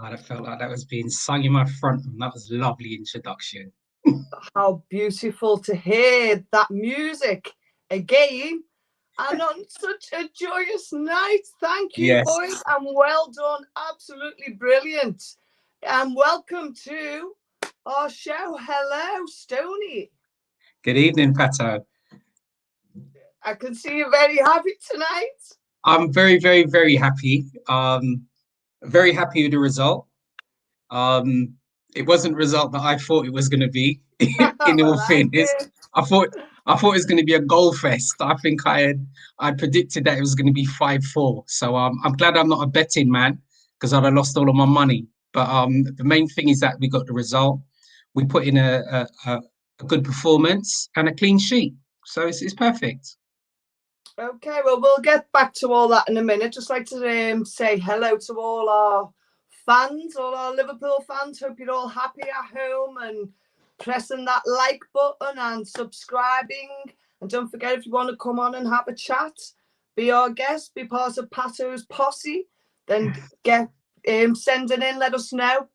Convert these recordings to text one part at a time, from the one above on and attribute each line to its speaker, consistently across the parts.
Speaker 1: I felt like that was being sung in my front room. That was a lovely introduction.
Speaker 2: How beautiful to hear that music again and on such a joyous night. Thank you,
Speaker 1: Yes.
Speaker 2: boys, and well done. Absolutely brilliant. And welcome to our show. Hello, Stoney.
Speaker 1: Good evening, Pato.
Speaker 2: I can see you're very happy tonight.
Speaker 1: I'm very, very, very happy. Very happy with the result. It wasn't a result that I thought it was going to be. In all fairness, I thought it was going to be a goal fest. I think I predicted that it was going to be 5-4. So I'm glad I'm not a betting man because I'd have lost all of my money. But the main thing is that we got the result. We put in a good performance and a clean sheet. So it's perfect.
Speaker 2: Okay, well, we'll get back to all that in a minute. Just like to say hello to all our fans, all our Liverpool fans. Hope you're all happy at home and pressing that like button and subscribing. And don't forget, if you want to come on and have a chat, be our guest, be part of Pato's posse, then get sending in, let us know.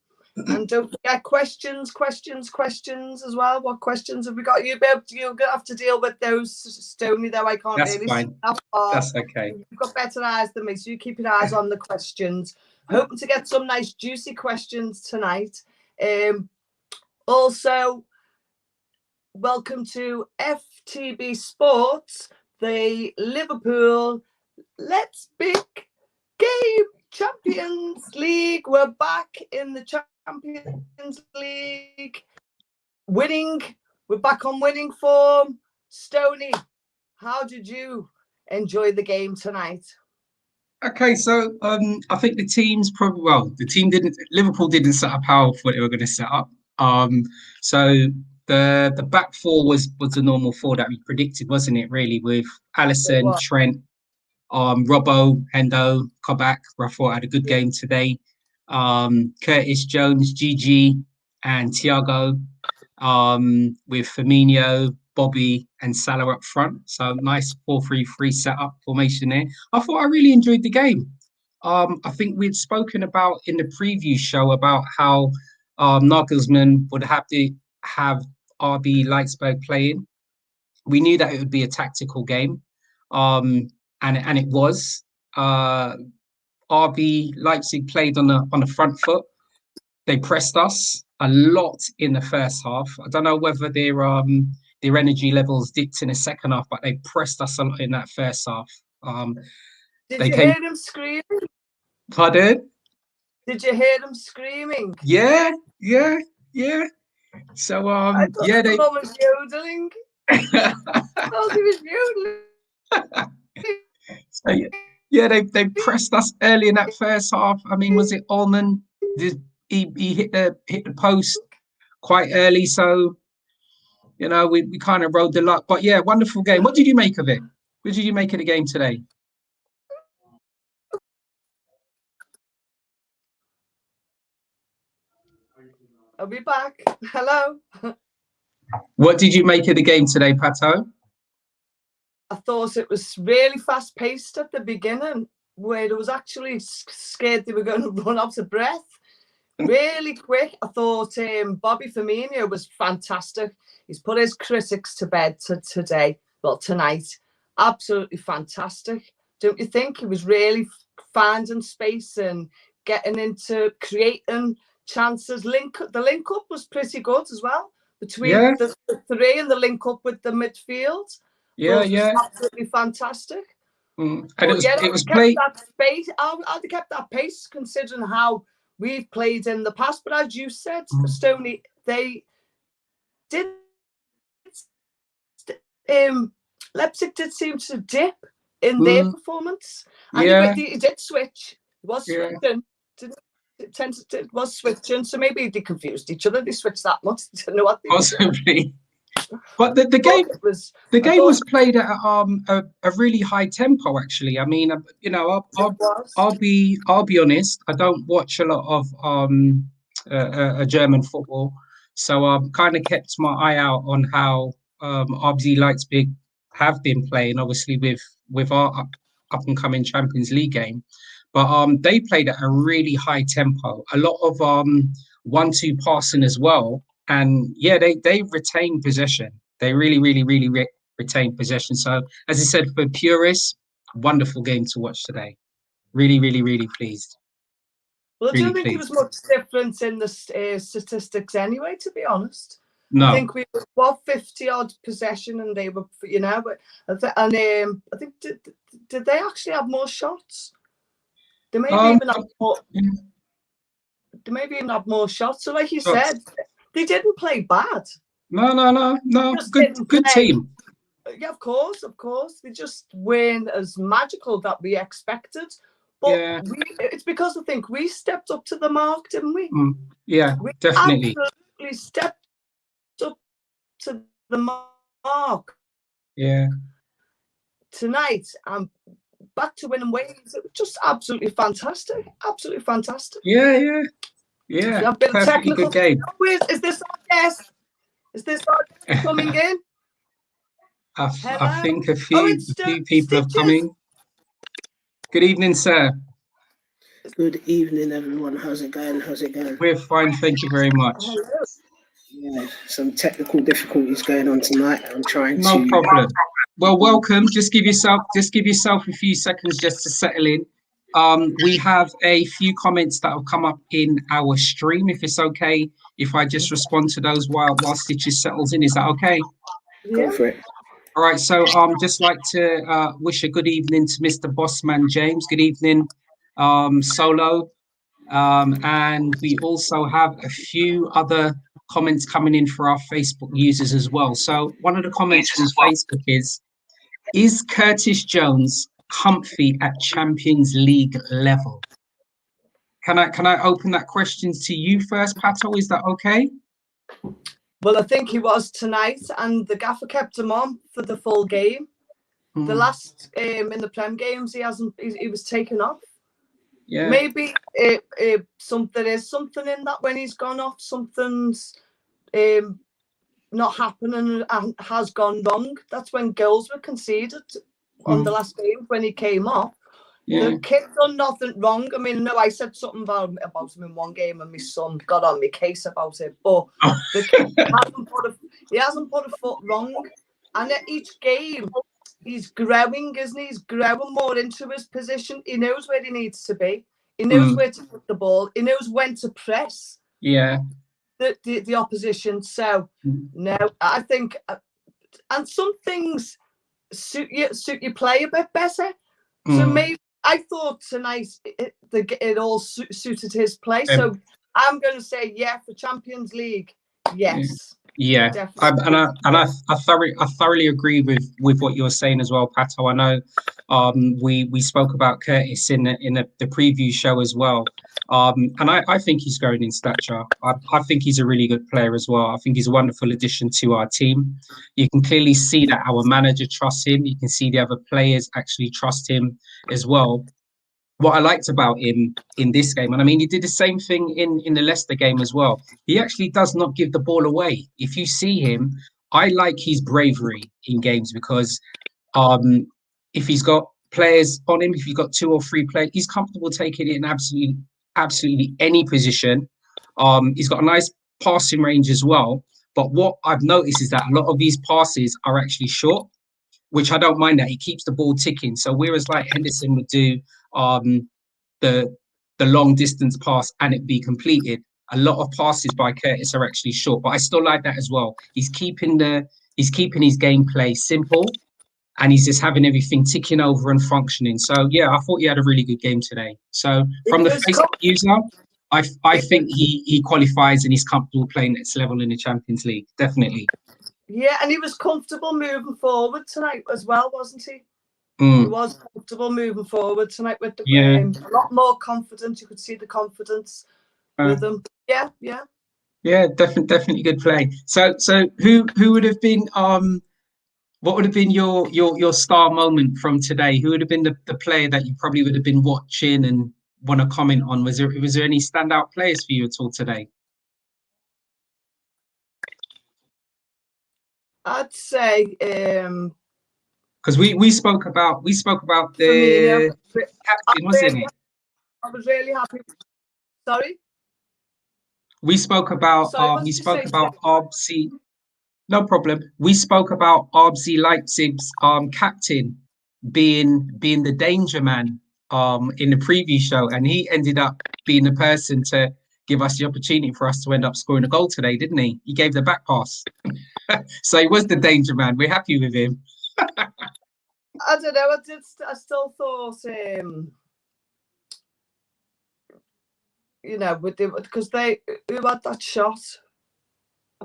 Speaker 2: And don't forget questions as well. What questions have we got? You'll have to deal with those, Stoney, though. I can't
Speaker 1: That's
Speaker 2: really
Speaker 1: fine. That's okay.
Speaker 2: You've got better eyes than me, so you keep your eyes on the questions. Hoping to get some nice juicy questions tonight. Also, welcome to FTBSports, the Liverpool LEIPZIG game. Champions League. We're back in the Champions League. Winning. We're back on winning form. Stoney, how did you enjoy the game tonight?
Speaker 1: Okay, so I think Liverpool didn't set up how what they were going to set up. So the back four was the normal four that we predicted, wasn't it? Really, with Alisson, Trent, Robbo, Hendo, Kabak. I thought had a good game today. Curtis Jones, Gigi, and Thiago. With Firmino, Bobby, and Salah up front. So nice 4-3-3 setup formation there. I thought I really enjoyed the game. I think we'd spoken about in the preview show about how Nagelsmann would have to have RB Leipzig playing. We knew that it would be a tactical game. And it was. RB Leipzig played on the front foot. They pressed us a lot in the first half. I don't know whether their energy levels dipped in the second half, but they pressed us a lot in that first half.
Speaker 2: Did you hear them screaming?
Speaker 1: Pardon?
Speaker 2: Did you hear them screaming?
Speaker 1: Yeah. So
Speaker 2: I thought
Speaker 1: they
Speaker 2: was yodeling. I thought he was yodeling.
Speaker 1: So they pressed us early in that first half. I mean, was it Allman? He hit the post quite early, so we kind of rode the luck. But yeah, wonderful game. What did you make of it? What did you make of the game today?
Speaker 2: I'll be back. Hello.
Speaker 1: What did you make of the game today, Pato?
Speaker 2: I thought it was really fast-paced at the beginning, where I was actually scared they were going to run out of breath. Really quick. I thought Bobby Firmino was fantastic. He's put his critics to bed tonight. Absolutely fantastic. Don't you think? He was really finding space and getting into creating chances. The link up was pretty good as well between the three, and the link up with the midfield.
Speaker 1: Yeah.
Speaker 2: Absolutely fantastic.
Speaker 1: And it was played.
Speaker 2: I'd have kept that pace considering how we've played in the past. But as you said, Stoney, they did. Leipzig did seem to dip in their performance, and he did switch. He was switching. It was switching, so maybe they confused each other. They switched that much. They didn't know what they
Speaker 1: possibly. But the game was played at a really high tempo. Actually, I mean, I'll be honest. I don't watch a lot of a German football, so I've kind of kept my eye out on how RB Leipzig have been playing. Obviously, with our up and coming Champions League game, but they played at a really high tempo, a lot of 1-2 passing as well. And yeah, they retained possession. They really retained possession. So as I said, for purists, wonderful game to watch today. Really pleased.
Speaker 2: Well, I
Speaker 1: Really
Speaker 2: don't think it was
Speaker 1: pleased.
Speaker 2: much difference in the statistics anyway, to be honest.
Speaker 1: No.
Speaker 2: I think we were 50 odd possession and they were, you know, but I think did they actually have more shots? They maybe even have more. They maybe even have more shots. So, like you said, they didn't play bad.
Speaker 1: No. Good team.
Speaker 2: Yeah, of course. They just weren't as magical that we expected. But
Speaker 1: Yeah.
Speaker 2: it's because I think we stepped up to the mark, didn't we?
Speaker 1: Yeah,
Speaker 2: we
Speaker 1: definitely.
Speaker 2: Absolutely stepped up to the mark.
Speaker 1: Yeah.
Speaker 2: Tonight, I'm back to winning ways. It was just absolutely fantastic. Absolutely fantastic.
Speaker 1: Yeah.
Speaker 2: A bit of technical.
Speaker 1: Good game.
Speaker 2: Is this our guest? Is this our guest coming in?
Speaker 1: I think a few people have come in. Good evening, sir.
Speaker 3: Good evening, everyone. How's it going?
Speaker 1: We're fine, thank you very much.
Speaker 2: Hello.
Speaker 3: Yeah, some technical difficulties going on tonight. I'm trying
Speaker 1: No problem. Well, welcome. Just give yourself a few seconds just to settle in. We have a few comments that have come up in our stream. If it's okay, if I just respond to those while Stitches settles in, is that okay?
Speaker 3: Go for it.
Speaker 1: All right. So just like to wish a good evening to Mr. Bossman James. Good evening, Solo. And we also have a few other comments coming in for our Facebook users as well. So one of the comments from Facebook is Curtis Jones comfy at Champions League level? Can I open that question to you first, Pato? Is that okay?
Speaker 2: Well, I think he was tonight, and the gaffer kept him on for the full game. The last in the Prem games, he was taken off.
Speaker 1: Yeah.
Speaker 2: Maybe there is something in that when he's gone off, something's not happening and has gone wrong. That's when goals were conceded on the last game when he came off. Yeah. The kid done nothing wrong. I mean, no, I said something about him in one game, and my son got on my case about it. But the kid hasn't put a foot wrong. And at each game, he's growing, isn't he? He's growing more into his position. He knows where he needs to be. He knows where to put the ball. He knows when to press.
Speaker 1: Yeah.
Speaker 2: The opposition. So no, I think, and some things suit your play a bit better. So maybe I thought tonight it all suited his play. So I'm going to say for Champions League, yes.
Speaker 1: Yeah, I thoroughly agree with what you're saying as well, Pato. I know we spoke about Curtis in the preview show as well, and I think he's growing in stature. I think he's a really good player as well. I think he's a wonderful addition to our team. You can clearly see that our manager trusts him. You can see the other players actually trust him as well. What I liked about him in this game, and I mean, he did the same thing in the Leicester game as well. He actually does not give the ball away. If you see him, I like his bravery in games because if he's got players on him, if he's got 2 or 3 players, he's comfortable taking it in absolutely any position. He's got a nice passing range as well. But what I've noticed is that a lot of these passes are actually short, which I don't mind that. He keeps the ball ticking. So whereas like Henderson would do the long distance pass and it be completed, a lot of passes by Curtis are actually short. But I still like that as well. He's keeping his gameplay simple, and he's just having everything ticking over and functioning. So yeah, I thought he had a really good game today. So from the Facebook user, I think he qualifies and he's comfortable playing next level in the Champions League. Definitely.
Speaker 2: Yeah, and he was comfortable moving forward tonight as well, wasn't he? He was comfortable moving forward tonight with the game. A lot more confident. You could see the confidence with him. Yeah.
Speaker 1: Yeah, definitely good play. So who would have been what would have been your star moment from today? Who would have been the player that you probably would have been watching and want to comment on? Was there any standout players for you at all today?
Speaker 2: I'd say
Speaker 1: because we spoke about the captain, wasn't it?
Speaker 2: I was really happy. Sorry.
Speaker 1: We spoke about RBC. No problem. We spoke about RBC Leipzig's captain being the danger man in the preview show, and he ended up being the person to give us the opportunity for us to end up scoring a goal today, didn't he? He gave the back pass. So he was the danger man. We're happy with him.
Speaker 2: I don't know. I still thought, you know, because who had that shot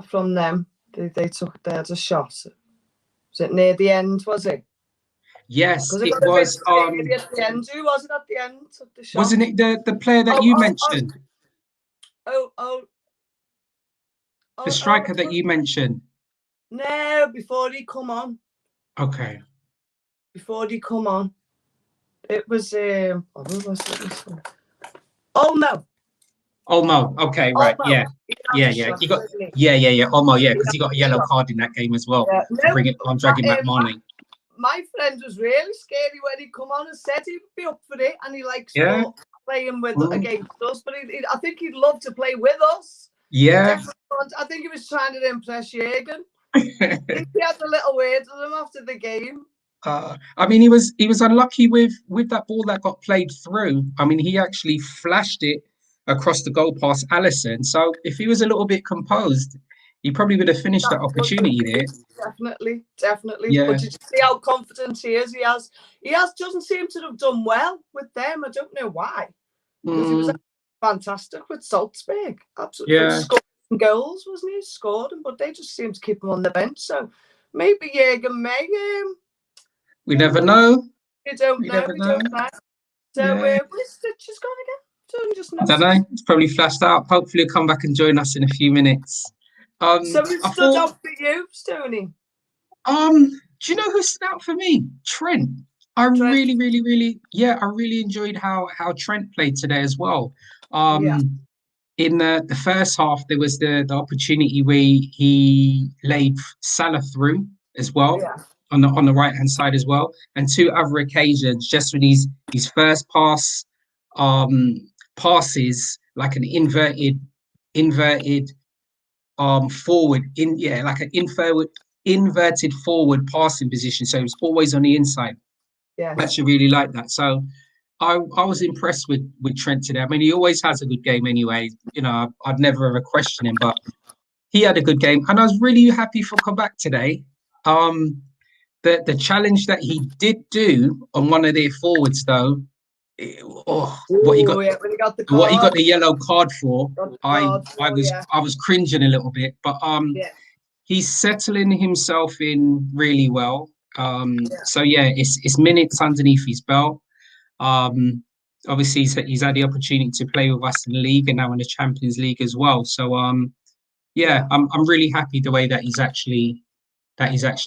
Speaker 2: from them? They had a shot. Was it near the end? Was it?
Speaker 1: Yes, it was.
Speaker 2: At the end. Who was it at the end of the shot?
Speaker 1: Wasn't it the player that you mentioned? The striker that you mentioned.
Speaker 2: No, before he come on.
Speaker 1: Okay.
Speaker 2: Before he come on, it was who was it? Olmo.
Speaker 1: Olmo. Okay, right.
Speaker 2: Olmo.
Speaker 1: Yeah. He got. Olmo. Yeah, because he got a yellow card in that game as well.
Speaker 2: Yeah.
Speaker 1: To bring it on, dragging back Mane.
Speaker 2: My friend was really scary when he come on and said he'd be up for it, and he likes playing with against us. But I think he'd love to play with us.
Speaker 1: Yeah.
Speaker 2: I think he was trying to impress Jürgen. He had a little word with him after the game.
Speaker 1: I mean, he was unlucky with that ball that got played through. I mean, he actually flashed it across the goal past Alisson. So if he was a little bit composed, he probably would have finished that opportunity there.
Speaker 2: Definitely.
Speaker 1: Yeah.
Speaker 2: But did you see how confident he is? He doesn't seem to have done well with them. I don't know why. Because he was fantastic with Salzburg. Absolutely.
Speaker 1: Yeah.
Speaker 2: Scoring goals, wasn't he? Scored them, but they just seem to keep him on the bench. So maybe Jürgen may.
Speaker 1: We never know.
Speaker 2: We don't know. So where's Stitches gone again?
Speaker 1: I don't know. It's probably flashed out. Hopefully he'll come back and join us in a few minutes.
Speaker 2: So who stood out for you, Stoney?
Speaker 1: Do you know who stood out for me? Trent. I really enjoyed how Trent played today as well. In the first half, there was the opportunity where he laid Salah through as well. Yeah. On the right hand side as well, and two other occasions, just when his first passes like an inverted forward like an inverted forward passing position, so it was always on the inside. I actually really like that. So I was impressed with Trent today. I mean, he always has a good game anyway. You know, I'd never ever question him, but he had a good game, and I was really happy for Kabak today. The challenge that he did do on one of their forwards, though, what he got the yellow card for, I was cringing a little bit, but he's settling himself in really well. So it's minutes underneath his belt. Obviously he's had the opportunity to play with us in the league and now in the Champions League as well. So I'm really happy the way that he's actually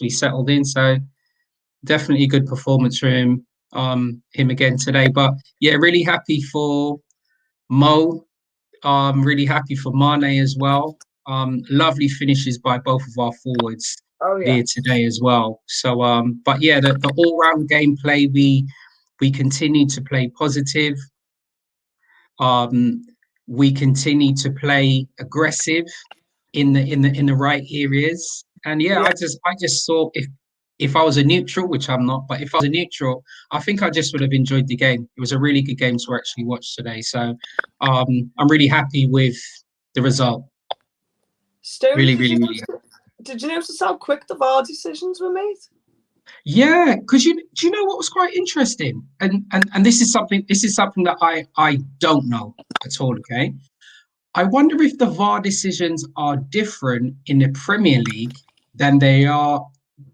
Speaker 1: settled in. So definitely a good performance for him again today. But really happy for Mo. Really happy for Mane as well. Lovely finishes by both of our forwards there today as well. So the all-round gameplay, we continue to play positive. We continue to play aggressive in the right areas. And I just saw if I was a neutral, which I'm not, but if I was a neutral, I think I just would have enjoyed the game. It was a really good game to actually watch today. So I'm really happy with the result.
Speaker 2: Stone,
Speaker 1: really.
Speaker 2: Did you notice how quick the VAR decisions were made?
Speaker 1: Yeah, because do you know what was quite interesting? And this is something that I don't know at all, okay? I wonder if the VAR decisions are different in the Premier League than they are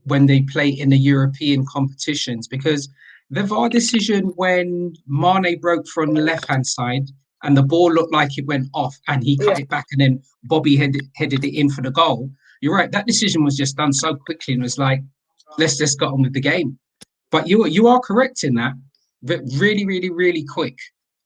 Speaker 1: when they play in the European competitions, because the VAR decision when Mane broke from the left-hand side and the ball looked like it went off and he cut it back and then Bobby headed it in for the goal. You're right, that decision was just done so quickly and was like, let's just get on with the game. But you are correct in that. Really quick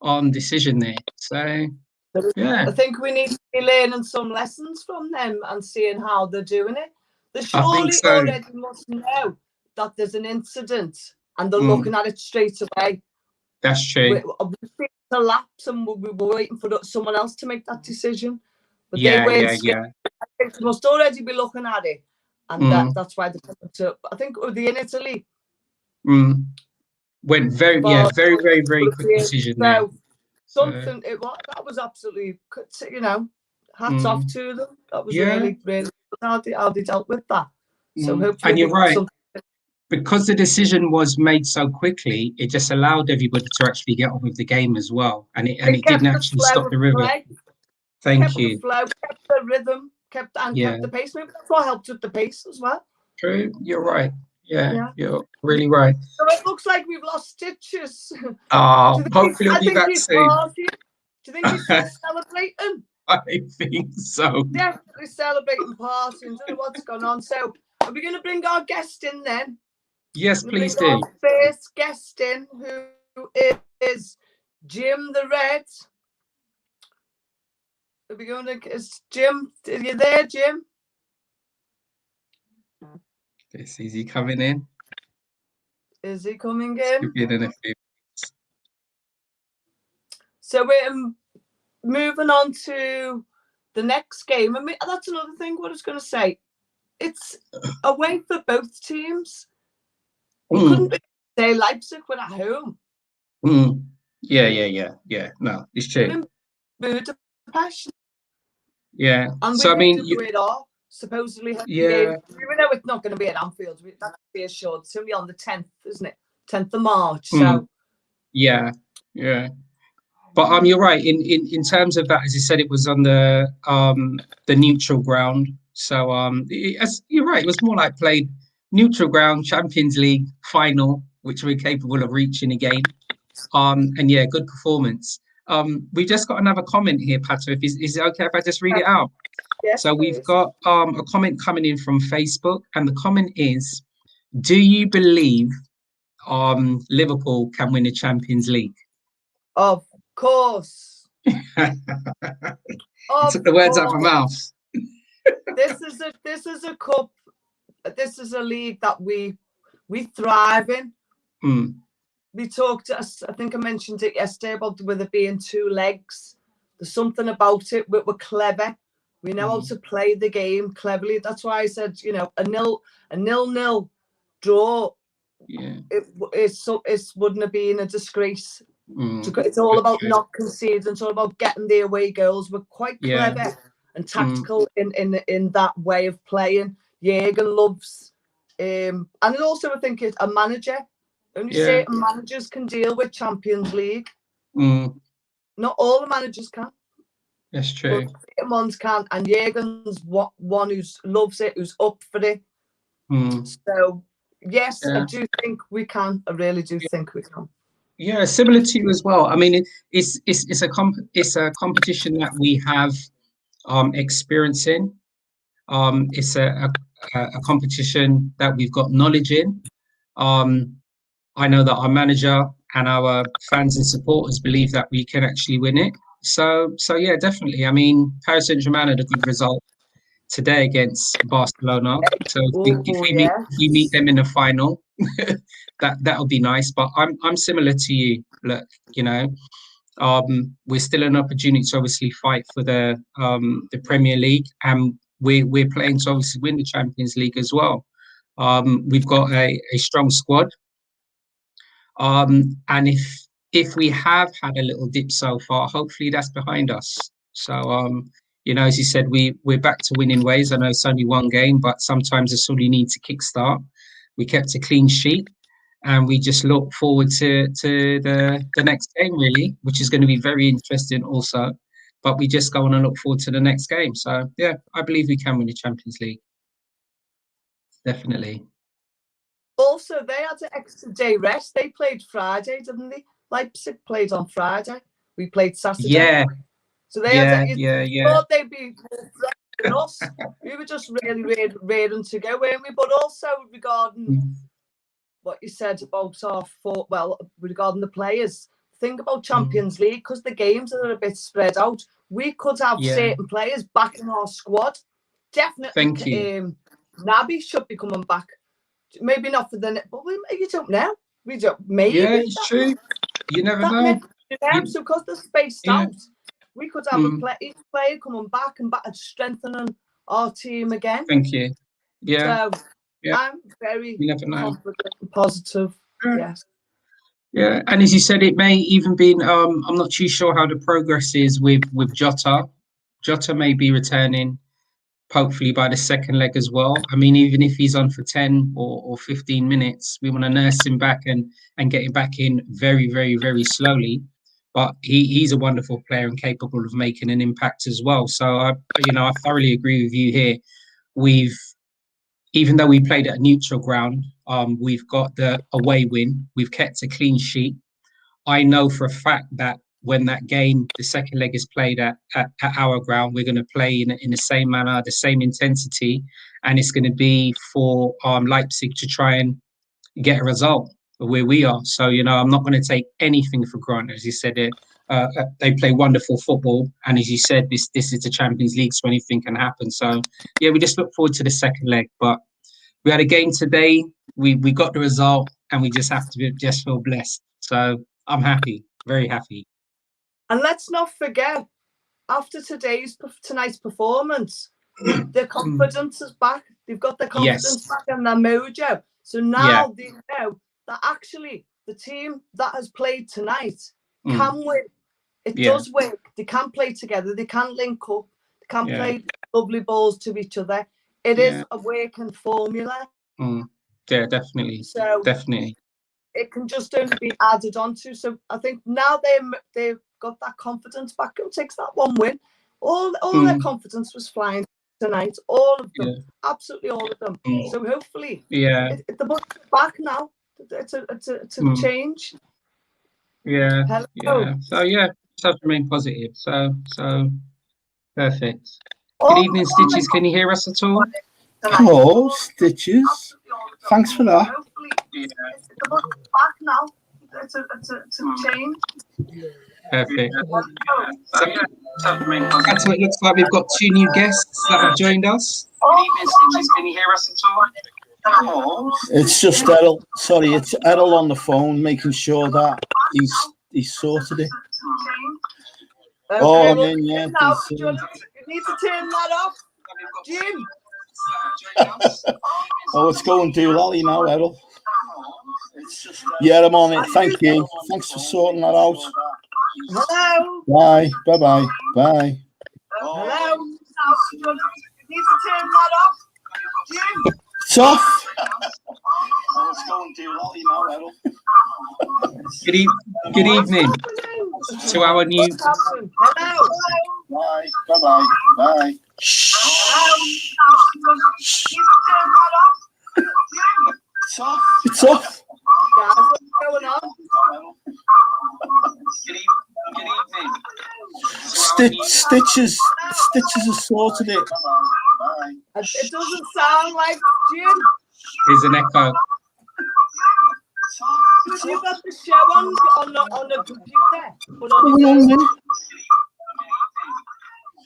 Speaker 1: on decision there. So I
Speaker 2: think we need to be learning some lessons from them and seeing how they're doing it. They surely already must know that there's an incident and they're looking at it straight away.
Speaker 1: That's true.
Speaker 2: to lapse, and we were waiting for someone else to make that decision. But they
Speaker 1: Yeah,
Speaker 2: weren't
Speaker 1: yeah,
Speaker 2: scared.
Speaker 1: yeah.
Speaker 2: I think they must already be looking at it, and that's why they come to. I think it was in Italy.
Speaker 1: Went very, very quick decision there.
Speaker 2: So something that was absolutely, hats off to them. That was really good how they dealt with that. So hopefully,
Speaker 1: and you're right. Because the decision was made so quickly, it just allowed everybody to actually get on with the game as well, and it didn't actually stop the river. Thank you.
Speaker 2: The flow, kept the rhythm, kept the pace. Maybe that's what helped with the pace as well.
Speaker 1: True, you're right. Yeah, you're really right.
Speaker 2: So it looks like we've lost stitches.
Speaker 1: Hopefully he'll be back soon.
Speaker 2: Do you think he's still celebrating?
Speaker 1: I think so.
Speaker 2: Definitely celebrating, partying. Don't know what's going on. So are we going to bring our guest in then?
Speaker 1: Yes, please do.
Speaker 2: Our first guest in, who is Jim the Red. Are we going to? Is Jim? Are you there, Jim?
Speaker 1: Is he coming in?
Speaker 2: Is he coming in?
Speaker 1: In a few.
Speaker 2: So we're moving on to the next game. I mean, that's another thing. What I was going to say, it's away for both teams. We couldn't say Leipzig were at home.
Speaker 1: Yeah. No, it's true.
Speaker 2: Budapest.
Speaker 1: Yeah.
Speaker 2: And
Speaker 1: so I mean,
Speaker 2: supposedly, we know it's not going to be at Anfield. That's be assured. It's only on the 10th, isn't it? 10th of March. So.
Speaker 1: Yeah. But you're right. In terms of that, as you said, it was on the neutral ground. So you're right. It was more like played neutral ground, Champions League final, which we're capable of reaching again. And yeah, good performance. We just got another comment here, Pato. Is it okay if I just read it out?
Speaker 2: Yes,
Speaker 1: so we've got a comment coming in from Facebook, and the comment is, do you believe Liverpool can win the Champions League?
Speaker 2: Of course.
Speaker 1: Took the words out of my mouth.
Speaker 2: This is a cup. This is a league that we thrive in. We talked. I think I mentioned it yesterday about with it being two legs. There's something about it. We're clever. We know how to play the game cleverly. That's why I said, a 0-0 draw.
Speaker 1: Yeah,
Speaker 2: it wouldn't have been a disgrace. It's all about not conceding. It's all about getting the away goals. We're quite clever and tactical in that way of playing. Jürgen loves, and also I think it's a manager. Only certain managers can deal with Champions League. Not all the managers can.
Speaker 1: That's true.
Speaker 2: But certain ones can, and Jürgen's one who loves it, who's up for it. So yes, I do think we can. I really do think we can.
Speaker 1: Yeah, similar to you as well. I mean, it's a competition that we have experience in. It's a competition that we've got knowledge in. I know that our manager and our fans and supporters believe that we can actually win it. So yeah, definitely. I mean, Paris Saint-Germain had a good result today against Barcelona. So if we meet them in the final, that would be nice. But I'm similar to you. Look, we're still an opportunity to obviously fight for the Premier League, and we're playing to obviously win the Champions League as well. We've got a strong squad. And if we have had a little dip so far, hopefully that's behind us. So as you said, we're back to winning ways. I know it's only one game, but sometimes it's all you need to kickstart. We kept a clean sheet, and we just look forward to the next game, really, which is going to be very interesting also. But we just go on and look forward to the next game. So yeah, I believe we can win the Champions League. Definitely.
Speaker 2: Also, they had an extra day rest. They played Friday, didn't they? Leipzig played on Friday. We played Saturday.
Speaker 1: Yeah.
Speaker 2: So they thought they'd be more fresh than us. We were just really raring to go, weren't we? But also regarding what you said about regarding the players, think about Champions League, because the games are a bit spread out. We could have certain players back in our squad. Definitely.
Speaker 1: Thank you.
Speaker 2: Naby should be coming back. Maybe not for the but you don't know. We don't. Maybe.
Speaker 1: Yeah, it's true. You never know.
Speaker 2: So because they're spaced out, we could have each player coming back and strengthening our team again.
Speaker 1: Thank you. Yeah.
Speaker 2: So I'm very confident and positive. Yes.
Speaker 1: Yeah, and as you said, it may even be. I'm not too sure how the progress is with Jota. Jota may be returning, hopefully by the second leg as well. I mean, even if he's on for 10 or 15 minutes, we want to nurse him back and get him back in very, very, very slowly. But he's a wonderful player and capable of making an impact as well. So I thoroughly agree with you here. Even though we played at a neutral ground, we've got the away win. We've kept a clean sheet. I know for a fact that when that game, the second leg, is played at our ground, we're going to play in the same manner, the same intensity, and it's going to be for Leipzig to try and get a result where we are. So, I'm not going to take anything for granted. As you said, they play wonderful football, and as you said, this is the Champions League, so anything can happen. So, yeah, we just look forward to the second leg. But we had a game today. We got the result, and we just have to just feel blessed. So I'm happy, very happy.
Speaker 2: And let's not forget, after tonight's performance, their confidence is back. They've got their confidence back and their mojo. So now they know that actually the team that has played tonight can win. It does work. They can play together. They can link up. They can play lovely balls to each other. It is a working formula.
Speaker 1: Yeah, definitely.
Speaker 2: So definitely, it can just only be added on to. So I think now they've got that confidence back. It takes that one win. All their confidence was flying tonight. All of them, absolutely all of them. So hopefully, the ball's back now. It's a change.
Speaker 1: Yeah. Hello. Yeah. So just have to remain positive. So perfect. Good evening, Stitches. Can you hear us at all?
Speaker 4: Hello, Stitches. Thanks for that.
Speaker 2: The ball's back now. It's a change.
Speaker 1: Perfect. So it looks like we've got 2 new guests that have joined us. Good evening, Stitches. Can you hear us at all?
Speaker 4: It's just Errol. Sorry, it's Errol on the phone, making sure that he's sorted it.
Speaker 2: Okay, I'm in. Yeah. You need to turn that off, Jim.
Speaker 4: Oh, it's going doolally now, Errol. Yeah, I'm on it. Thank you. Thanks for sorting that out.
Speaker 2: Hello.
Speaker 4: Bye. Bye. Bye.
Speaker 2: Hello. You need to turn that off, Jim.
Speaker 4: It's off. Oh, it's going doolally now, Errol.
Speaker 1: Good evening to our new.
Speaker 2: Hello.
Speaker 4: Bye. Bye. Bye. It's off. It's off.
Speaker 2: What's going on?
Speaker 1: Good evening.
Speaker 4: Stitches has sorted it.
Speaker 2: It doesn't sound like Jim.
Speaker 1: There's an echo.
Speaker 2: You got the show on the computer. But on the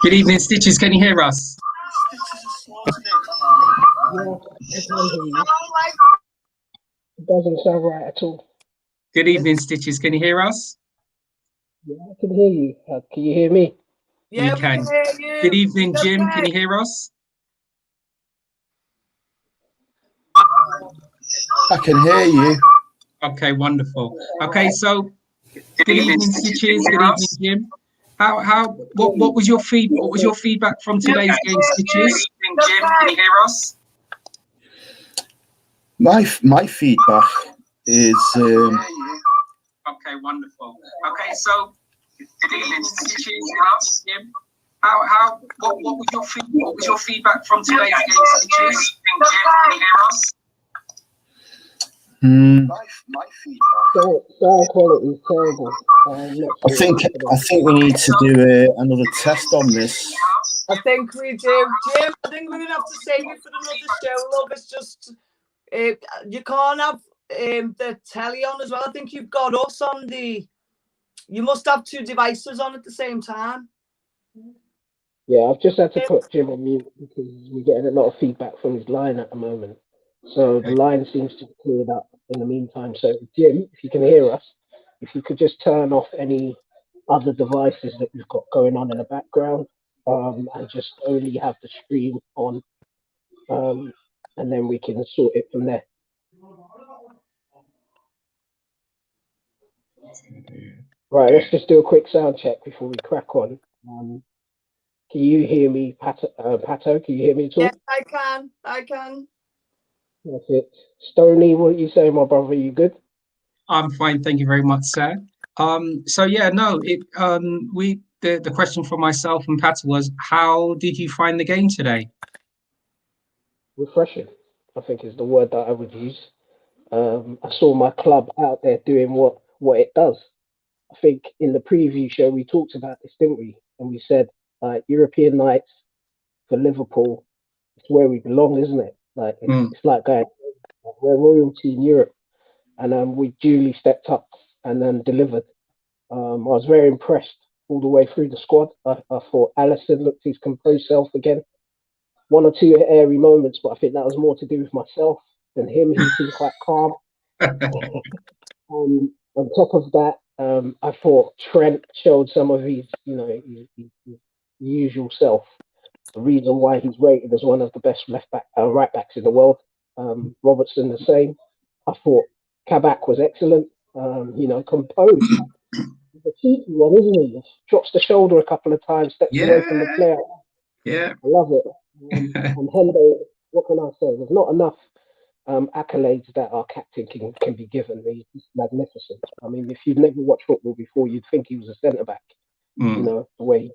Speaker 1: Good evening, Stitches. Can you hear us?
Speaker 5: It doesn't sound right at all.
Speaker 1: Good evening, Stitches. Can you hear us?
Speaker 5: Yeah, I can hear you. Can you hear me?
Speaker 2: Yeah,
Speaker 1: we can.
Speaker 2: Hear you.
Speaker 1: Good evening, Jim. Can you hear us?
Speaker 4: I can hear you.
Speaker 1: Okay, wonderful. Okay, so good evening, Stitches. Good evening, Jim. What was your feedback from today's game, Stitches? Good evening, Jim. Can you hear us?
Speaker 4: My feedback is.
Speaker 1: Okay, wonderful. Okay, so good evening, Stitches. Jim. What was your feedback from today's game, Stitches? Good evening, Jim. Can you hear us?
Speaker 4: My feedback.
Speaker 5: Sound quality is terrible.
Speaker 4: I think we need to do another test on this.
Speaker 2: I think we do, Jim. I think we're gonna have to save it for another show, love. It's just you can't have the telly on as well. I think you've got us on the. You must have 2 devices on at the same time.
Speaker 5: Yeah, I've just had to put Jim on mute because we're getting a lot of feedback from his line at the moment. So the line seems to be cleared up in the meantime. So Jim, if you can hear us, if you could just turn off any other devices that you've got going on in the background, and just only have the stream on, and then we can sort it from there. Right, let's just do a quick sound check before we crack on. Can you hear me, Pato? Can you hear me at all?
Speaker 2: Yes, I can. I can.
Speaker 5: That's it. Stoney, what are you saying, my brother? Are you good?
Speaker 1: I'm fine, thank you very much, sir. So yeah, no, the question for myself and Pat was, how did you find the game today?
Speaker 5: Refreshing, I think is the word that I would use. I saw my club out there doing what it does. I think in the preview show we talked about this, didn't we? And we said European nights for Liverpool, it's where we belong, isn't it? Like it's like going, we're royalty in Europe, and we duly stepped up and then delivered. I was very impressed all the way through the squad. I thought Alisson looked his composed self again. One or two airy moments, but I think that was more to do with myself than him. He seemed quite calm. On top of that, I thought Trent showed some of his usual self. The reason why he's rated as one of the best right backs in the world. Robertson the same. I thought Kabak was excellent. Composed. He's a cheeky one, isn't he? Just drops the shoulder a couple of times, steps away from the player.
Speaker 1: Yeah,
Speaker 5: I love it. And Hendo, what can I say? There's not enough accolades that our captain can be given. He's just magnificent. I mean, if you've never watched football before, you'd think he was a centre back. You know the way,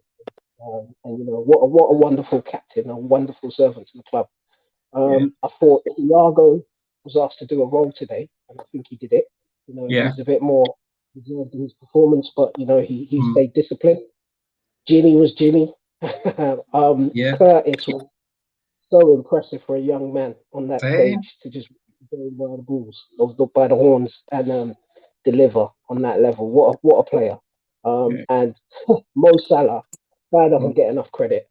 Speaker 5: what a wonderful captain, a wonderful servant to the club. I thought Iago was asked to do a role today, and I think he did it. He was a bit more reserved in his performance, but he stayed disciplined. Ginny was Ginny. Curtis was so impressive for a young man on that stage to just go by the balls, by the horns, and deliver on that level. What a player! And Mo Salah, that doesn't get enough credit.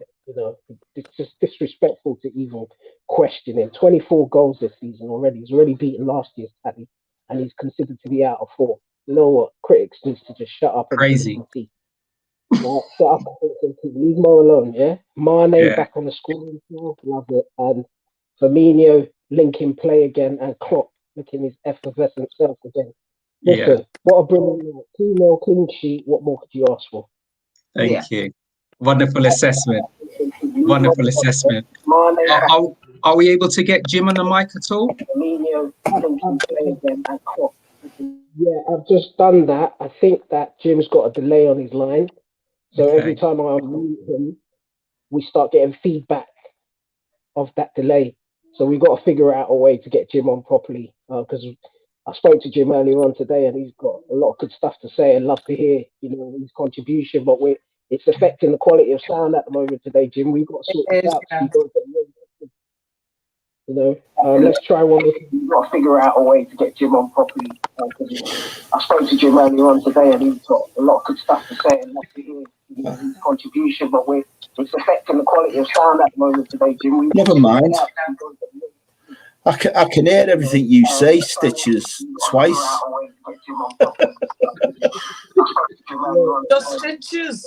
Speaker 5: It's just disrespectful to even question him. 24 goals this season already. He's already beaten last year's tally, and he's considered to be out of form. You know what? Critics need to just shut up and
Speaker 1: crazy.
Speaker 5: Shut up and leave Mo alone. Yeah, Mane back on the scoring floor, love it. And Firmino linking play again, and Klopp looking his effervescent self again. Listen, what a brilliant night. 2-0 clean sheet. What more could you ask for?
Speaker 1: Thank you. Wonderful assessment. Wonderful assessment. Are we able to get Jim on the mic at all?
Speaker 5: Yeah, I've just done that. I think that Jim's got a delay on his line. So every time I unmute him, we start getting feedback of that delay. So we've got to figure out a way to get Jim on properly. Because I spoke to Jim earlier on today, and he's got a lot of good stuff to say. and love to hear, his contribution. But it's affecting the quality of sound at the moment today, Jim. We've got to sort this out. Let's try one more. We've got to figure out a way to get Jim on properly. I spoke to Jim earlier on today, and he's got a lot of good stuff to say. and love to hear, his contribution. But it's affecting the quality of sound at the moment today, Jim.
Speaker 4: Never mind. I can hear everything you say, Stitches, twice.
Speaker 2: Just Stitches.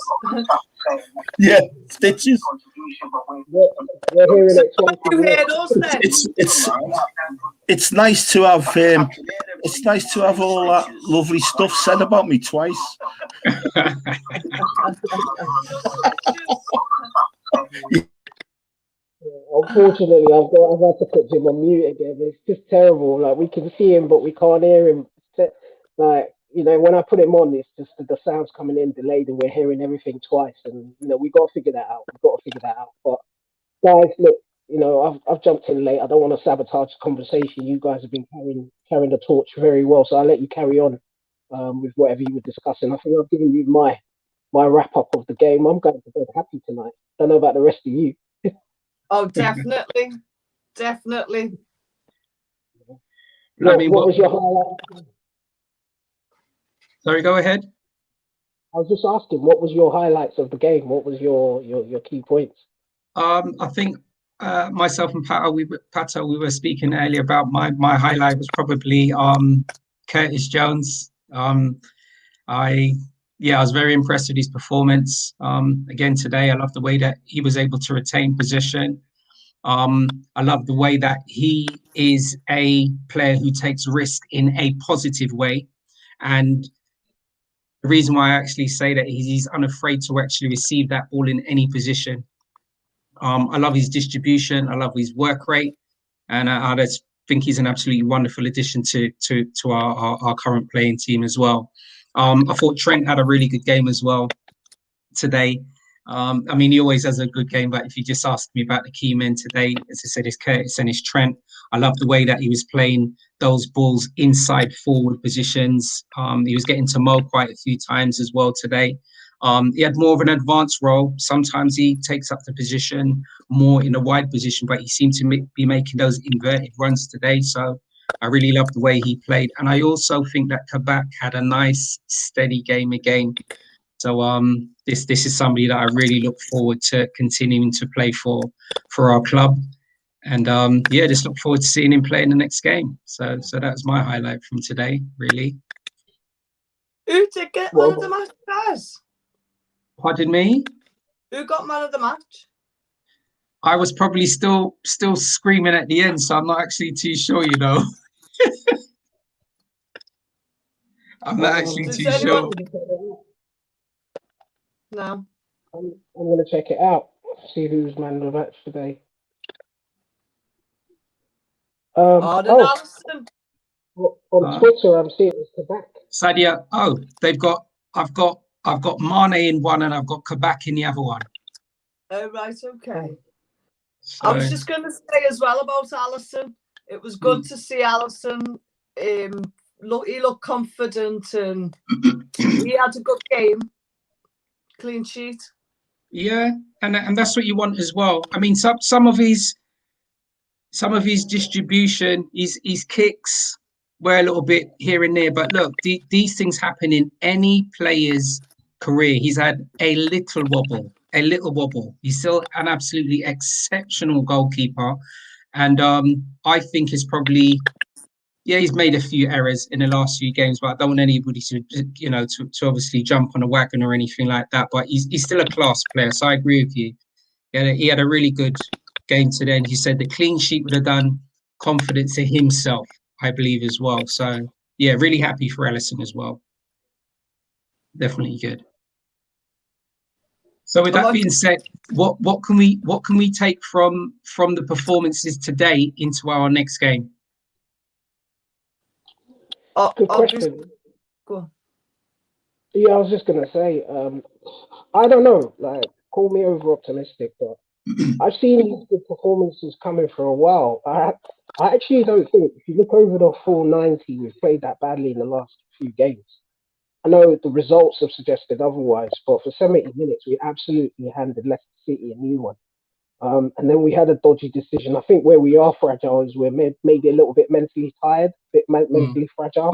Speaker 4: Yeah, Stitches.
Speaker 5: We're hearing it twice.
Speaker 2: You heard us then.
Speaker 4: It's nice to have it's nice to have all that lovely stuff said about me twice.
Speaker 5: Unfortunately, I've had to put Jim on mute again. It's just terrible. Like, we can see him, but we can't hear him. Like, when I put him on, it's just the sound's coming in delayed, and we're hearing everything twice. And we got to figure that out. But guys, look, I've jumped in late. I don't want to sabotage the conversation. You guys have been carrying the torch very well, so I'll let you carry on with whatever you were discussing. I think I've given you my wrap up of the game. I'm going to bed happy tonight. Don't know about the rest of you.
Speaker 2: Oh, definitely. Definitely.
Speaker 5: What was your highlight?
Speaker 1: Sorry, go ahead.
Speaker 5: I was just asking, what was your highlights of the game? What was your key points?
Speaker 1: I think myself and Pato, we were speaking earlier about my highlight was probably Curtis Jones. I was very impressed with his performance. Again today, I love the way that he was able to retain position. I love the way that he is a player who takes risk in a positive way. And the reason why I actually say that is he's unafraid to actually receive that ball in any position. I love his distribution. I love his work rate. And I just think he's an absolutely wonderful addition to our current playing team as well. I thought Trent had a really good game as well today. I mean, he always has a good game, but if you just asked me about the key men today, as I said, it's Curtis and it's Trent. I love the way that he was playing those balls inside forward positions. He was getting to Mo quite a few times as well today. He had more of an advanced role. Sometimes he takes up the position more in a wide position, but he seemed to be making those inverted runs today. So I really love the way he played. And I also think that Kabak had a nice, steady game again. So this is somebody that I really look forward to continuing to play for our club. And just look forward to seeing him play in the next game. So that was my highlight from today, really.
Speaker 2: Who did get man of the match, guys?
Speaker 1: Pardon me?
Speaker 2: Who got man of the match?
Speaker 1: I was probably still screaming at the end, so I'm not actually too sure, you know. I'm not actually too sure.
Speaker 2: No.
Speaker 5: I'm going to check it out, see who's man of the match today.
Speaker 2: Allison.
Speaker 5: On Twitter, I'm seeing it's Kabak.
Speaker 1: Sadia, I've got Mane in one and I've got Kabak in the other one.
Speaker 2: Oh, right, okay.
Speaker 1: So,
Speaker 2: I was just going to say as well about Allison. It was good to see Allison. He looked confident and he had a good game. Clean sheet.
Speaker 1: Yeah, and that's what you want as well. I mean, some of his distribution, his kicks were a little bit here and there. But look, these things happen in any player's career. He's had a little wobble. He's still an absolutely exceptional goalkeeper. And I think he's probably, he's made a few errors in the last few games, but I don't want anybody to obviously jump on a wagon or anything like that. But he's still a class player. So I agree with you. He had a really good game today. And he said the clean sheet would have done confidence to himself, I believe, as well. So, yeah, really happy for Ellison as well. Definitely good. So with that being said, what can we take from the performances today into our next game?
Speaker 5: Good question.
Speaker 2: Go on.
Speaker 5: Yeah, I was just gonna say, I don't know. Like, call me over optimistic, but I've seen these good performances coming for a while. I actually don't think, if you look over the full 90, we've played that badly in the last few games. I know the results have suggested otherwise, but for 70 minutes, we absolutely handed Leicester City a new one. And then we had a dodgy decision. I think where we are fragile is we're maybe a little bit mentally tired, mentally fragile.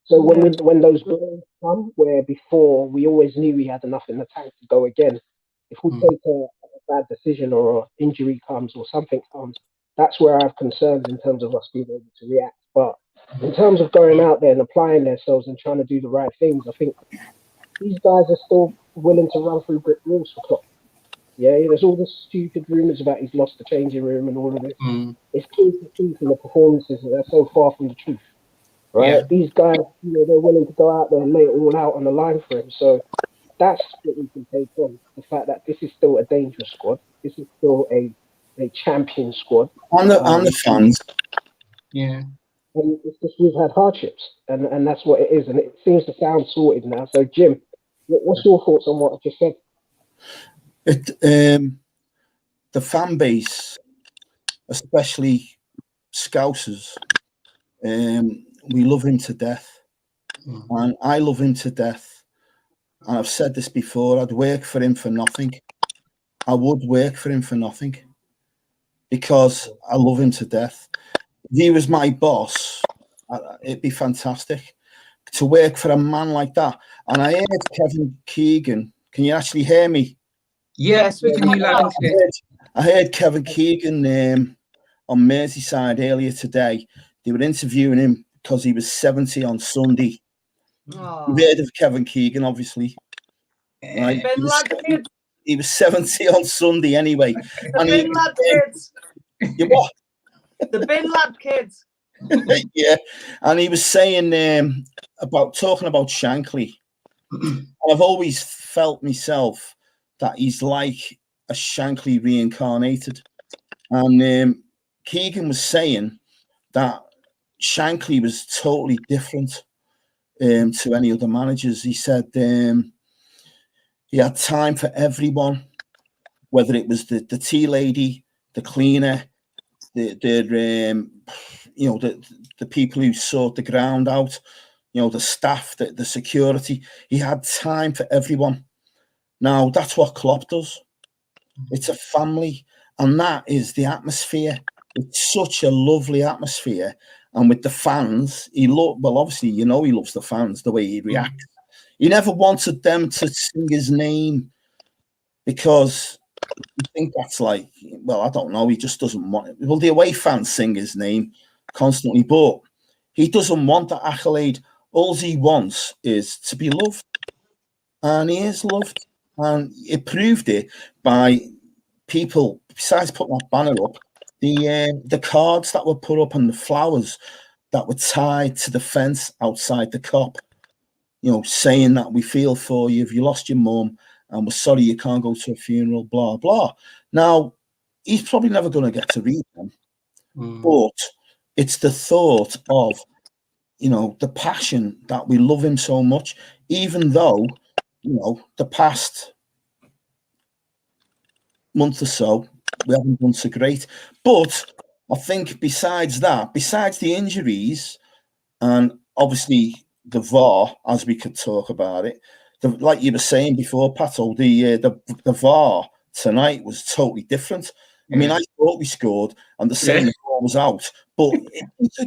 Speaker 5: So when those goals come, where before we always knew we had enough in the tank to go again, if we take a bad decision or an injury comes or something comes, that's where I have concerns in terms of us being able to react. But in terms of going out there and applying themselves and trying to do the right things, I think these guys are still willing to run through brick walls for Klopp. Yeah, there's all this stupid rumours about he's lost the changing room and all of this. It's key to see from the performances that they're so far from the truth. Right? Yeah. These guys, they're willing to go out there and lay it all out on the line for him. So that's what we can take on. The fact that this is still a dangerous squad. This is still a champion squad.
Speaker 4: On the fans.
Speaker 1: Yeah.
Speaker 5: And it's just we've had hardships, and that's what it is. And it seems to sound sorted now. So, Jim, what's your thoughts on what I just said?
Speaker 4: The fan base, especially Scousers, we love him to death. And I love him to death. And I've said this before, I'd work for him for nothing. I would work for him for nothing because I love him to death. If he was my boss, it'd be fantastic to work for a man like that. And I heard Kevin Keegan. Can you actually hear me?
Speaker 1: Yes, we can hear you.
Speaker 4: I heard Kevin Keegan on Merseyside earlier today. They were interviewing him because he was 70 on Sunday.
Speaker 2: Oh.
Speaker 4: You've heard of Kevin Keegan, obviously. Right?
Speaker 2: Bin lad kids.
Speaker 4: He was 70 on Sunday anyway.
Speaker 2: The bin lad kids.
Speaker 4: You what?
Speaker 2: The bin lad kids.
Speaker 4: Yeah. And he was saying about talking about Shankly. And I've always felt myself that he's like a Shankly reincarnated. And Keegan was saying that Shankly was totally different to any other managers. He said he had time for everyone, whether it was the tea lady, the cleaner, the people who sort the ground out, the staff, the security. He had time for everyone. Now, that's what Klopp does. It's a family, and that is the atmosphere. It's such a lovely atmosphere. And with the fans, obviously, he loves the fans, the way he reacts. He never wanted them to sing his name because I think that's like, I don't know, he just doesn't want it. Well, the away fans sing his name constantly, but he doesn't want that accolade. All he wants is to be loved. And he is loved. And he proved it by people, besides putting that banner up, the cards that were put up and the flowers that were tied to the fence outside the Kop, saying that we feel for you if you lost your mum and we're sorry you can't go to a funeral, blah, blah. Now, he's probably never going to get to read them, but it's the thought of, the passion that we love him so much, even though, the past month or so, we haven't done so great. But I think besides the injuries, and obviously the VAR, as we could talk about it, like you were saying before, Pato, the VAR tonight was totally different. I mean, I thought we scored and the same ball was out, but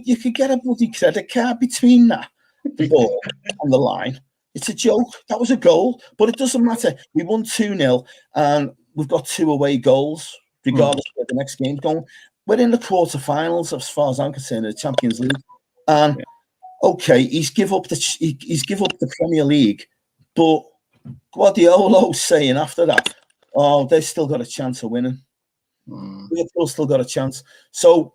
Speaker 4: you could get a bloody credit card between that, the ball and the line. It's a joke. That was a goal, but it doesn't matter. We won 2-0 and we've got 2 away goals, regardless of where the next game's going. We're in the quarterfinals, as far as I'm concerned, of the Champions League. And okay, he's give up the Premier League, but Guardiola's saying after that, they've still got a chance of winning. Liverpool still got a chance. So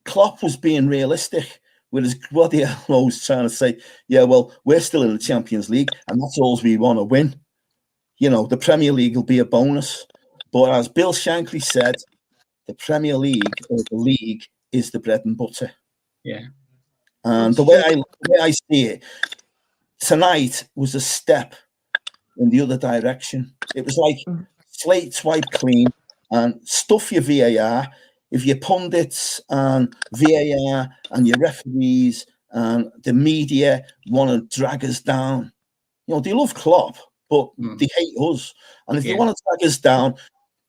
Speaker 4: Klopp was being realistic, whereas Guardiola was trying to say, we're still in the Champions League, and that's all we want to win. The Premier League will be a bonus. But as Bill Shankly said, the Premier League or the league is the bread and butter. Yeah. And the way I see it, tonight was a step in the other direction. It was like slate swipe clean and stuff your VAR. If your pundits and VAR and your referees and the media want to drag us down, they love Klopp, but they hate us. And if they want to drag us down,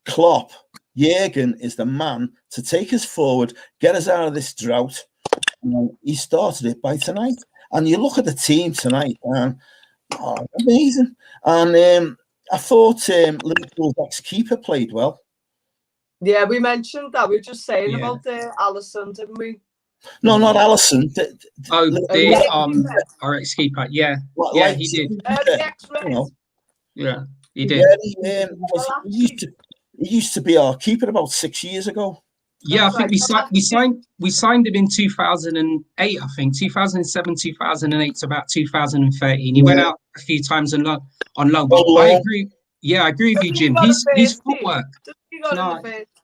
Speaker 4: Klopp, Jürgen is the man to take us forward, get us out of this drought. And he started it by tonight. And you look at the team tonight, and amazing. And I thought Liverpool's ex-keeper played well.
Speaker 2: Yeah, we mentioned that. We were just saying about Alisson, didn't we?
Speaker 4: No, not Alisson.
Speaker 1: Our ex-keeper. Yeah, he did. He did.
Speaker 4: He used to be our keeper about 6 years ago.
Speaker 1: Yeah, I think we signed him in 2008. I think 2007, 2008 to about 2013. He went out a few times on loan. But I agree. Yeah, I agree with you, Jim. His footwork.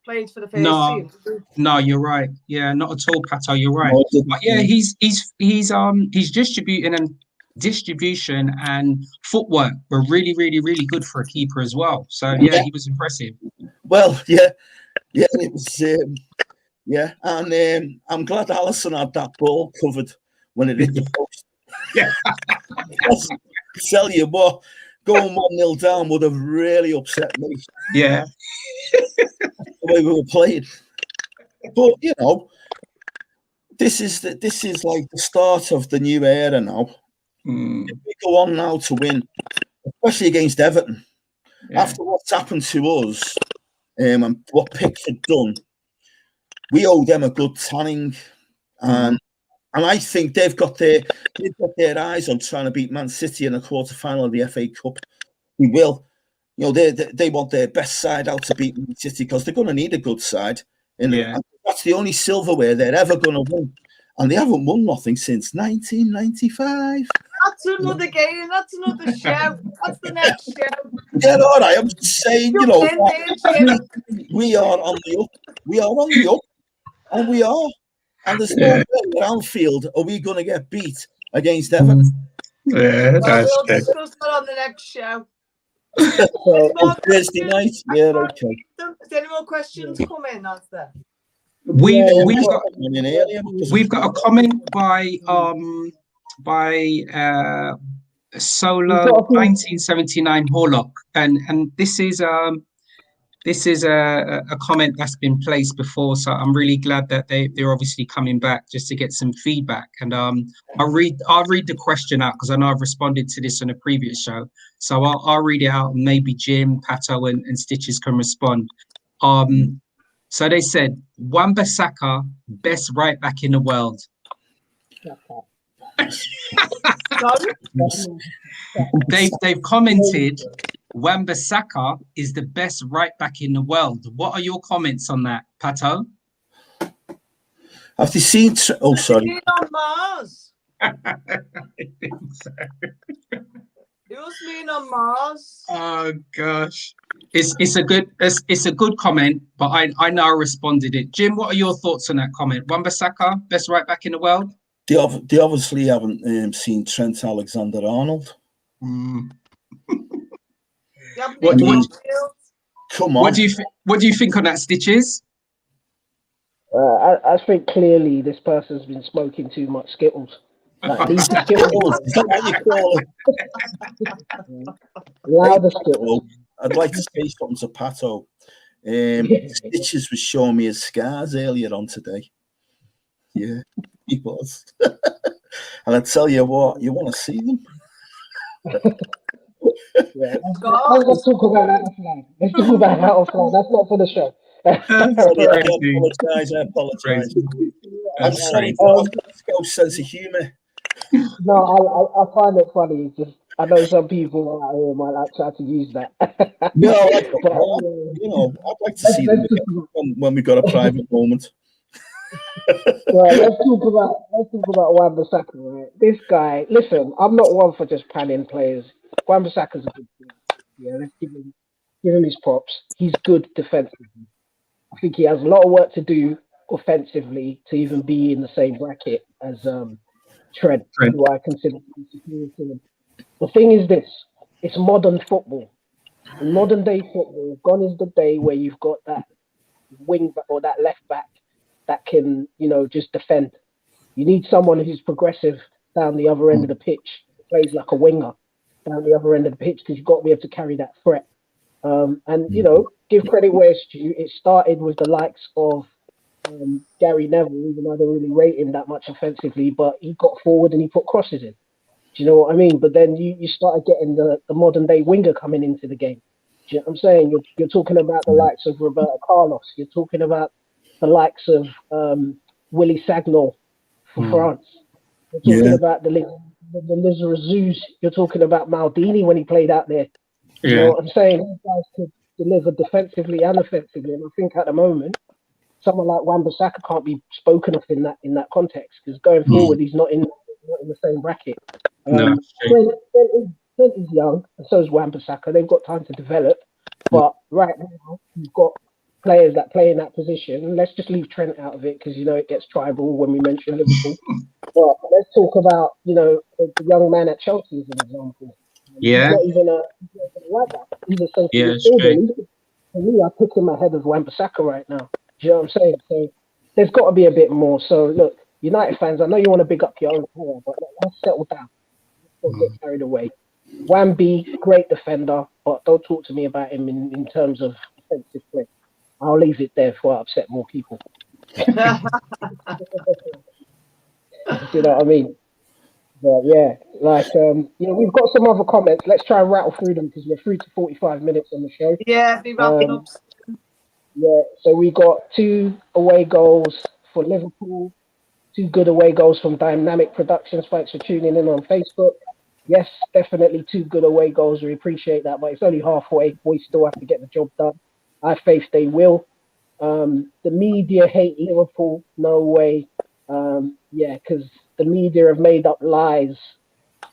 Speaker 2: Played for the first team.
Speaker 1: No, you're right. Yeah, not at all, Pato. You're right. But yeah, he's distribution and footwork were really, really, really good for a keeper as well. So yeah, he was impressive.
Speaker 4: Well, yeah, it was. And I'm glad Alisson had that ball covered when it hit the post.
Speaker 1: Yeah,
Speaker 4: tell you what, going 1-0 down would have really upset me.
Speaker 1: Yeah,
Speaker 4: the way we were playing. But this is like the start of the new era now. If we go on now to win, especially against Everton, after what's happened to us and what Pickford done, we owe them a good tanning. And And I think they've got their eyes on trying to beat Man City in a quarter-final of the FA Cup. They will. You know, they want their best side out to beat Man City because they're going to need a good side. And that's the only silverware they're ever going to win. And they haven't won nothing since 1995.
Speaker 2: That's another game. That's another show. That's the next show.
Speaker 4: Yeah, all right. I'm just saying, you know, we are on the up. We are on the up. And we are. And there's no way at Anfield are we going to get beat against Everton.
Speaker 1: Yeah,
Speaker 2: we'll discuss that on the next show.
Speaker 4: On Thursday night. Yeah, okay.
Speaker 2: Is there any more questions come in, Arthur?
Speaker 1: We've got a comment by Solar 1979 Horlock, and this is a comment that's been placed before, so I'm really glad that they're obviously coming back just to get some feedback. And I'll read the question out because I know I've responded to this on a previous show, so I'll read it out, and maybe Jim, Pato, and Stitches can respond. So they said Wan-Bissaka, best right back in the world. They've commented Wan-Bissaka is the best right back in the world. What are your comments on that, Pato?
Speaker 4: Have you seen? Oh, sorry.
Speaker 2: On Mars. It was mean on Mars.
Speaker 1: Oh gosh, it's a good comment, but I now responded it. Jim, what are your thoughts on that comment? Wan-Bissaka, best right back in the world.
Speaker 4: They obviously haven't seen Trent Alexander-Arnold. Come on.
Speaker 1: What do you think on that, Stitches?
Speaker 5: I think clearly this person's been smoking too much Skittles. Like, these Skittles.
Speaker 4: Is that what you call it?
Speaker 5: Louder Skittles.
Speaker 4: I'd like to say something to Pato. Stitches was showing me his scars earlier on today. Yeah, he was. And I tell you what, you want to see them?
Speaker 5: Yeah, let's talk about that offline. Let's talk about that offline. That's not for the show.
Speaker 4: I apologize. I'm sorry, but let's go sense of humour.
Speaker 5: No, I find it funny. Just I know some people out here might like try to use that.
Speaker 4: No, I'd like to see them when we got a private moment.
Speaker 5: Right, let's talk about Wan-Bissaka, right? This guy, listen, I'm not one for just panning players. Wan-Bissaka's a good player. Yeah, let's give him his props. He's good defensively. I think he has a lot of work to do offensively to even be in the same bracket as Trent, who I consider to be superior to him. The thing is this, it's modern football. In modern day football, gone is the day where you've got that wing back or that left back that can, just defend. You need someone who's progressive down the other end of the pitch, plays like a winger down the other end of the pitch, because you've got to be able to carry that threat. Give credit where it's due. It started with the likes of Gary Neville, even though I don't really rate him that much offensively, but he got forward and he put crosses in. Do you know what I mean? But then you started getting the modern day winger coming into the game. Do you know what I'm saying? You're talking about the likes of Roberto Carlos. You're talking about the likes of Willy Sagnol for France. You're talking about the Lizarazus. You're talking about Maldini when he played out there. You know what I'm saying? These guys could deliver defensively and offensively. And I think at the moment, someone like Wan-Bissaka can't be spoken of in that context, because going forward, he's not in the same bracket. Trent is young, and so is Wan-Bissaka. They've got time to develop. But right now, you've got players that play in that position. Let's just leave Trent out of it, because it gets tribal when we mention Liverpool. But let's talk about the young man at Chelsea as an example.
Speaker 1: Yeah,
Speaker 5: he's not even a right back. He's a central midfielder. For me, I pick him ahead of Wan-Bissaka right now. Do you know what I'm saying? So there's got to be a bit more. So look, United fans, I know you want to big up your own player, but let's settle down. Let's not get carried away. Wan-B, great defender, but don't talk to me about him in terms of offensive play. I'll leave it there before I upset more people. You know what I mean? But yeah, we've got some other comments. Let's try and rattle through them, because we're through to 45 minutes on the show.
Speaker 2: Yeah, be wrapping up.
Speaker 5: Yeah, so we got 2 away goals for Liverpool, 2 good away goals from Dynamic Productions. Thanks for tuning in on Facebook. Yes, definitely 2 good away goals. We appreciate that, but it's only halfway. We still have to get the job done. I have faith they will. The media hate Liverpool. No way. Because the media have made up lies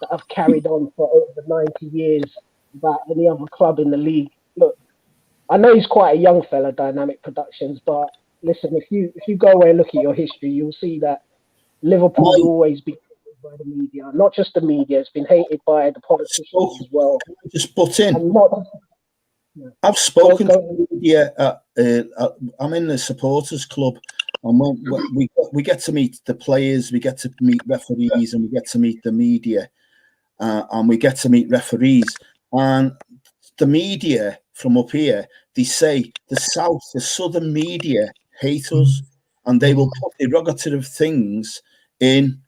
Speaker 5: that have carried on for over 90 years about any other club in the league. Look, I know he's quite a young fella, Dynamic Productions, but listen, if you go away and look at your history, you'll see that Liverpool's always been hated by the media. Not just the media, it's been hated by the politicians as well.
Speaker 4: Just butt in.
Speaker 5: And not,
Speaker 4: I've spoken to the media. I'm in the supporters club, and when we get to meet the players, we get to meet referees, and we get to meet the media, and we get to meet referees. And the media from up here, they say the southern media hate us, and they will put derogative things in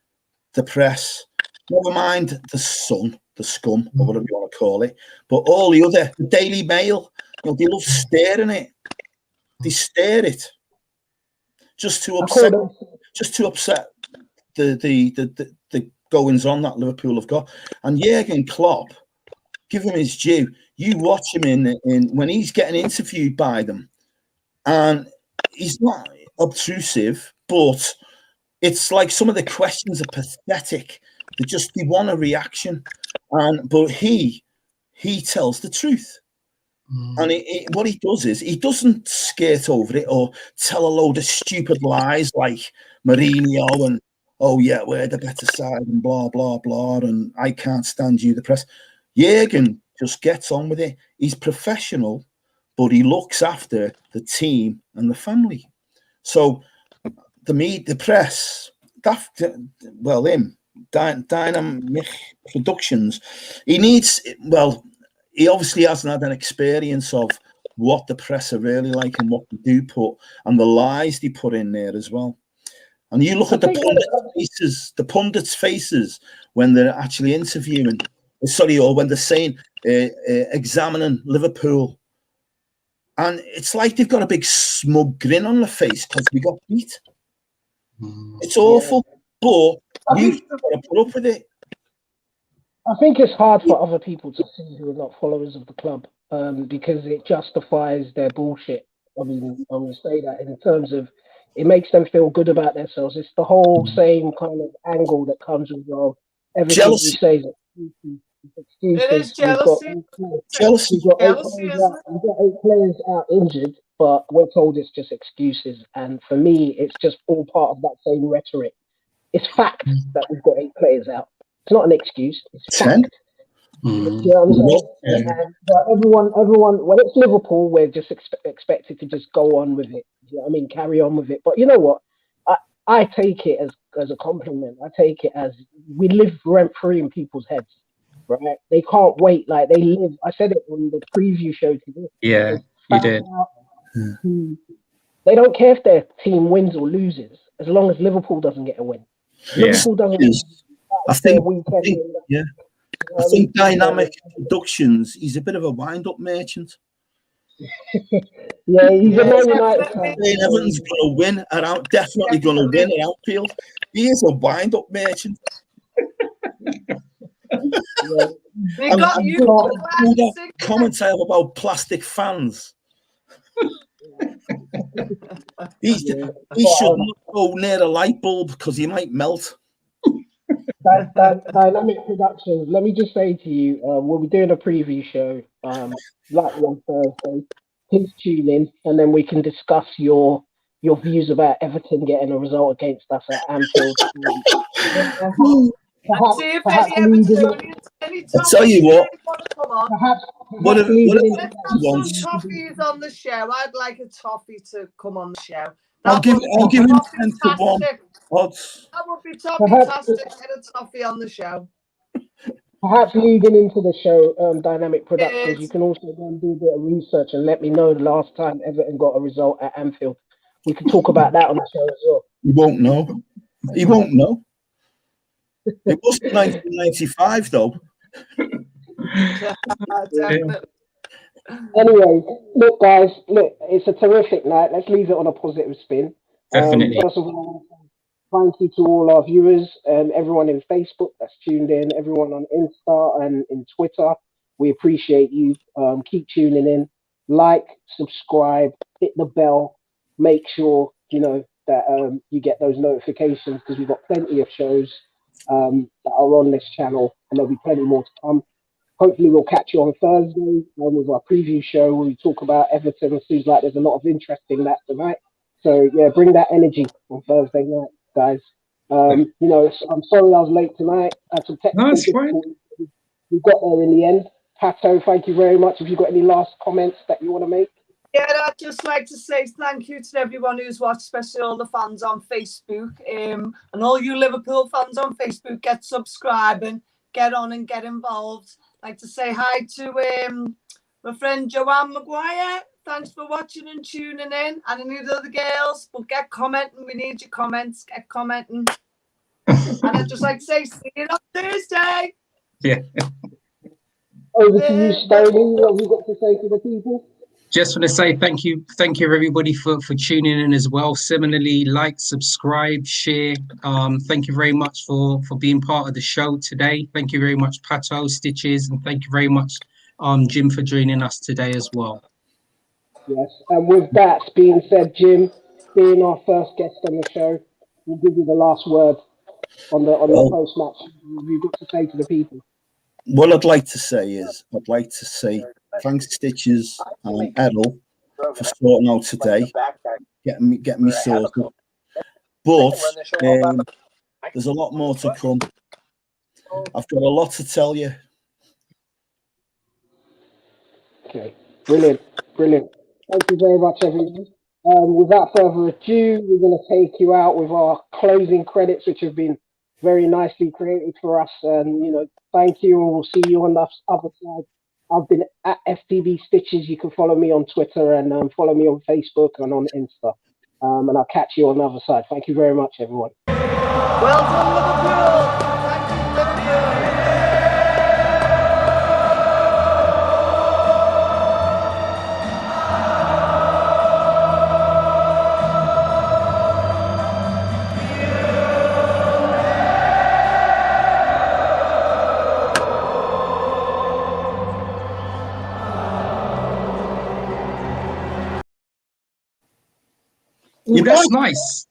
Speaker 4: the press. Never mind the Sun, the scum, or whatever you want to call it, but all the other, the Daily Mail, they love staring it. They stare it just to upset the goings on that Liverpool have got. And Jurgen Klopp, give him his due. You watch him in when he's getting interviewed by them, and he's not obtrusive, but it's like some of the questions are pathetic. They want a reaction, but he tells the truth. And what he does is he doesn't skate over it or tell a load of stupid lies like Mourinho and, oh yeah, we're the better side and blah, blah, blah, and I can't stand you, the press. Jurgen just gets on with it. He's professional, but he looks after the team and the family. So the press, Dynamic Productions, he obviously hasn't had an experience of what the press are really like and what they do put, and the lies they put in there as well. And you look at the pundits' faces when they're actually interviewing, or when they're saying, examining Liverpool. And it's like they've got a big smug grin on their face because we got beat. It's awful, but we've got to put up with it.
Speaker 5: I think it's hard for other people to see who are not followers of the club, because it justifies their bullshit. I mean, I'm going to say that in terms of it makes them feel good about themselves. It's the whole same kind of angle that comes with everything
Speaker 4: jealousy.
Speaker 5: you say. Excuses.
Speaker 2: It is jealousy.
Speaker 5: Jealousy. We've got 8 players out injured, but we're told it's just excuses. And for me, it's just all part of that same rhetoric. It's fact that we've got 8 players out. It's not an excuse. It's fact. You know what I'm saying? But everyone, when it's Liverpool, we're just expected to just go on with it. You know what I mean? Carry on with it. But you know what? I take it as a compliment. I take it as we live rent-free in people's heads, right? They can't wait. Like they live. I said it on the preview show today.
Speaker 1: Yeah, you did.
Speaker 5: They don't care if their team wins or loses, as long as Liverpool doesn't get a win.
Speaker 1: Yeah.
Speaker 5: Liverpool doesn't win.
Speaker 4: I think Dynamic Productions, he's a bit of a wind-up merchant.
Speaker 5: Yeah, he's a Man United fan.
Speaker 4: Everton's going to win, definitely going to win at Anfield. He is a wind-up merchant. Comments I have about plastic fans. He should not go near a light bulb because he might melt.
Speaker 5: Dynamic Productions. Let me just say to you, we'll be doing a preview show likely on Thursday. Please tune in, and then we can discuss your views about Everton getting a result against us at Anfield.
Speaker 4: I'll tell you what.
Speaker 2: Let's have some toffees on the show. I'd like a toffee to come on the show.
Speaker 4: I'll give him 10 to 1 odds.
Speaker 2: That would be fantastic. Get a toffee on the show.
Speaker 5: Perhaps leading into the show, Dynamic Productions, you can also go and do a bit of research and let me know the last time Everton got a result at Anfield. We can talk about that on the show as well.
Speaker 4: He won't know. He won't know. It wasn't 1995, though.
Speaker 5: Anyway, look, guys, it's a terrific night. Let's leave it on a positive spin.
Speaker 1: Definitely.
Speaker 5: First of all, thank you to all our viewers and everyone in Facebook that's tuned in, everyone on Insta and in Twitter. We appreciate you. Keep tuning in. Like, subscribe, hit the bell. Make sure that you get those notifications, because we've got plenty of shows that are on this channel, and there'll be plenty more to come. Hopefully we'll catch you on Thursday with our preview show where we talk about Everton. It seems like there's a lot of interest in that tonight. So yeah, bring that energy on Thursday night, guys. I'm sorry I was late tonight. I had some technical difficulties. We got there in the end. Pato, thank you very much. Have you got any last comments that you want to make?
Speaker 2: Yeah, I'd just like to say thank you to everyone who's watched, especially all the fans on Facebook. And all you Liverpool fans on Facebook, get subscribing, get on and get involved. I'd like to say hi to my friend Joanne Maguire. Thanks for watching and tuning in. And any of the other girls, but get commenting. We need your comments. Get commenting. And I'd just like to say, see you on Thursday.
Speaker 1: Yeah.
Speaker 5: Over to you, Stoney. What have you got to say to the people?
Speaker 1: Just want to say thank you everybody for tuning in as well. Similarly, like, subscribe, share. Thank you very much for being part of the show today. Thank you very much, Pato, Stitches, and thank you very much, Jim, for joining us today as well.
Speaker 5: Yes, and with that being said, Jim, being our first guest on the show, we'll give you the last word on the post match. You've got to say to the people.
Speaker 4: What I'd like to say thanks, Stitches and Edel, for sorting out today, getting me sorted. But there's a lot more to come. I've got a lot to tell you.
Speaker 5: Okay, brilliant. Thank you very much, everyone. Without further ado, we're going to take you out with our closing credits, which have been very nicely created for us. And, thank you, and we'll see you on the other side. I've been at FTB Stitches. You can follow me on Twitter and follow me on Facebook and on Insta. And I'll catch you on the other side. Thank you very much, everyone.
Speaker 2: Well done, Liverpool. Thank you, Liverpool.
Speaker 1: Oh, that's nice.